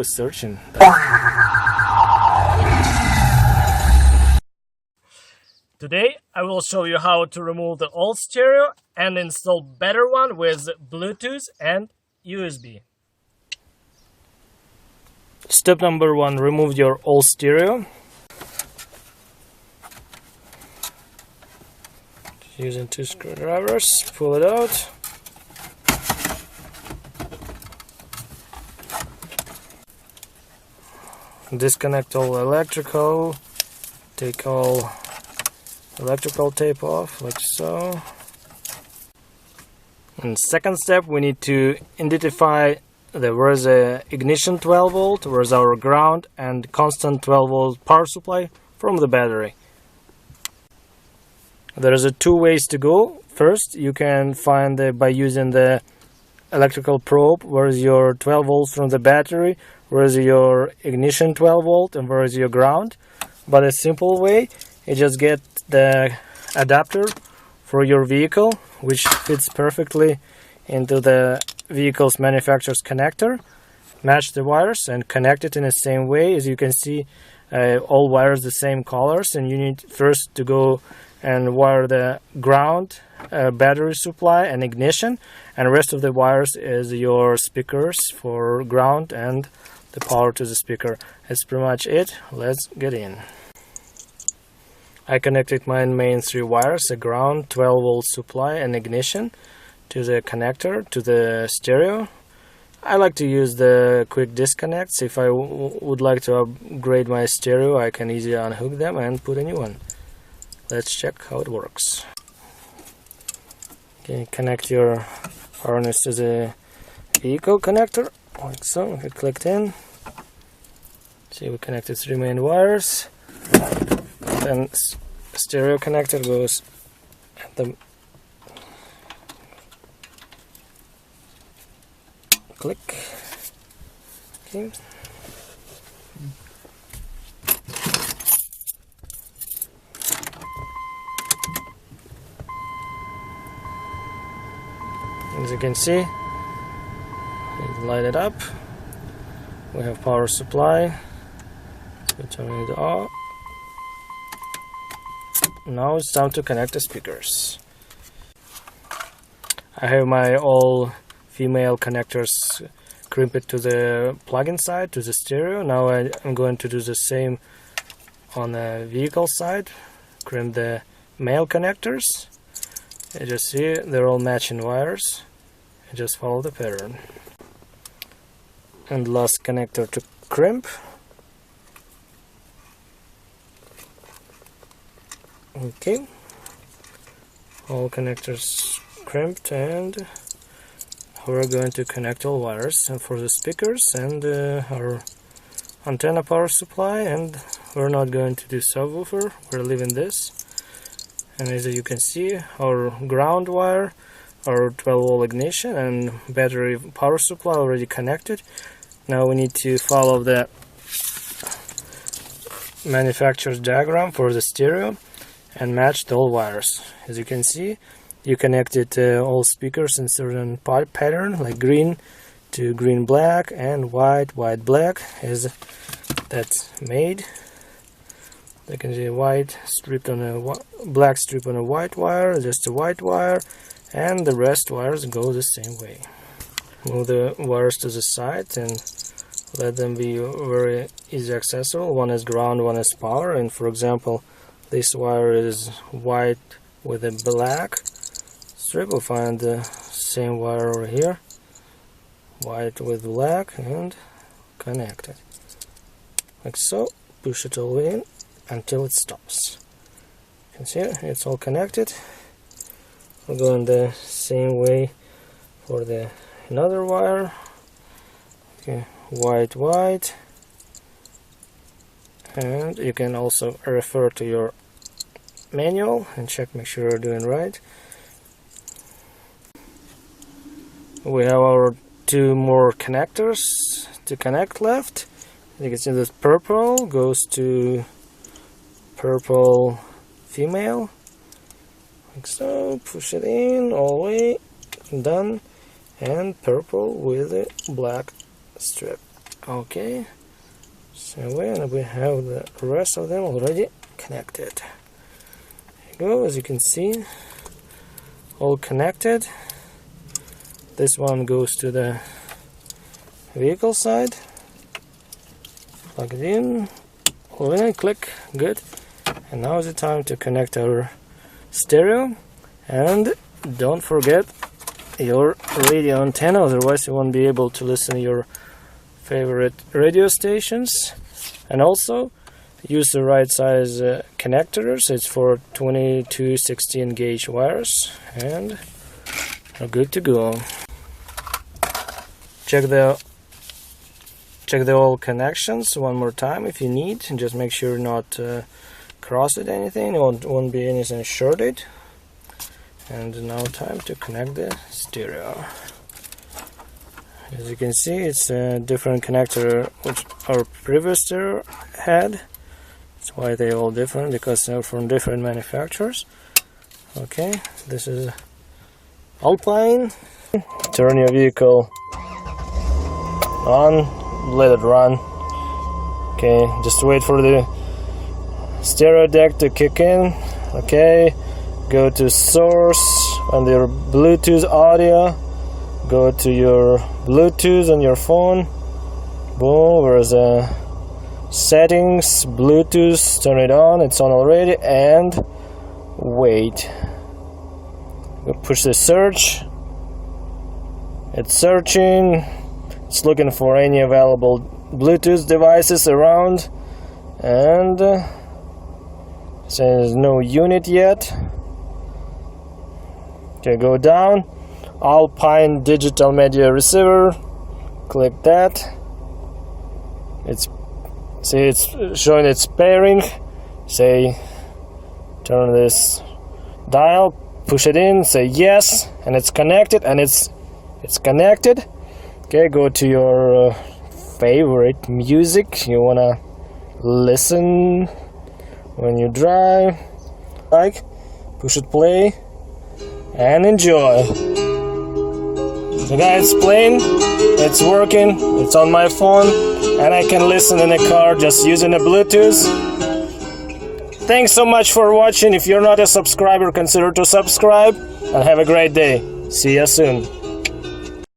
is searching. Today I will show you how to remove the old stereo and install better one with Bluetooth and USB. Step number 1, remove your old stereo. Using 2 screwdrivers, pull it out. Disconnect all electrical, take all electrical tape off, like so. And second step, we need to identify where is the ignition 12 volt, where is our ground, and constant 12 volt power supply from the battery. There is 2 ways to go. First, you can find by using the electrical probe where is your 12 volts from the battery, where is your ignition 12 volt, and where is your ground. But a simple way, you just get the adapter for your vehicle, which fits perfectly into the vehicle's manufacturer's connector. Match the wires and connect it in the same way. As you can see, all wires the same colors, and you need first to go and wire the ground, battery supply and ignition, and the rest of the wires is your speakers for ground and the power to the speaker. That's pretty much it. Let's get in. I connected my main 3 wires, the ground, 12 volt supply and ignition, to the connector, to the stereo. I like to use the quick disconnects. If I would like to upgrade my stereo, I can easily unhook them and put a new one. Let's check how it works. Okay, connect your harness to the vehicle connector, like so. It clicked in. See, we connected 3 main wires. Then stereo connector goes at the click. Okay. As you can see, light it up. We have power supply. We turn it off. Now it's time to connect the speakers. I have my all female connectors crimped to the plug-in side, to the stereo. Now I'm going to do the same on the vehicle side. Crimp the male connectors. You just see they're all matching wires. You just follow the pattern. And last connector to crimp. Okay, all connectors crimped, and we're going to connect all wires and for the speakers and our antenna power supply, and we're not going to do subwoofer, we're leaving this. And as you can see, our ground wire, our 12 volt ignition and battery power supply already connected. Now we need to follow the manufacturer's diagram for the stereo and match all wires. As you can see, you connected all speakers in certain pattern, like green to green black and white black, as that's made. You can see white stripped on a black strip on a white wire, just a white wire, and the rest wires go the same way. Move the wires to the side and let them be very easy accessible. One is ground, one is power, and for example, this wire is white with a black strip. We'll find the same wire over here, white with black, and connect it like so. Push it all in until it stops. You can see it's all connected. We'll go in the same way for the another wire. Okay, white, and you can also refer to your manual and check, make sure you're doing right. We have our 2 more connectors to connect left. You can see this purple goes to purple female, like so. Push it in all the way, done. And purple with a black strip. Okay, so we have the rest of them already connected. There you go, as you can see, all connected. This one goes to the vehicle side. Plug it in, hold it in, click, good. And now is the time to connect our stereo. And don't forget your radio antenna, otherwise you won't be able to listen to your favorite radio stations. And also use the right size connectors. It's for 22/16 gauge wires, and we're good to go. Check the all connections one more time if you need, and just make sure not cross it anything. It won't be anything shorted. And now time to connect the stereo. As you can see, it's a different connector which our previous stereo had. That's why they're all different, because they're from different manufacturers. Okay, this is Alpine. Turn your vehicle on, let it run. Okay, just wait for the stereo deck to kick in. Okay, go to source on your Bluetooth audio. Go to your Bluetooth on your phone. Boom, where's the settings, Bluetooth, turn it on, it's on already, and wait. We'll push the search. It's searching, it's looking for any available Bluetooth devices around, and says no unit yet. Okay, go down, Alpine digital media receiver, click that. It's showing its pairing. Say turn this dial, push it in, say yes, and it's connected, and it's connected. Okay, go to your favorite music you wanna listen when you drive, like, push it play and enjoy. So guys, it's playing, it's working, it's on my phone, and I can listen in the car just using the Bluetooth. Thanks so much for watching. If you're not a subscriber, consider to subscribe, and have a great day. See you soon.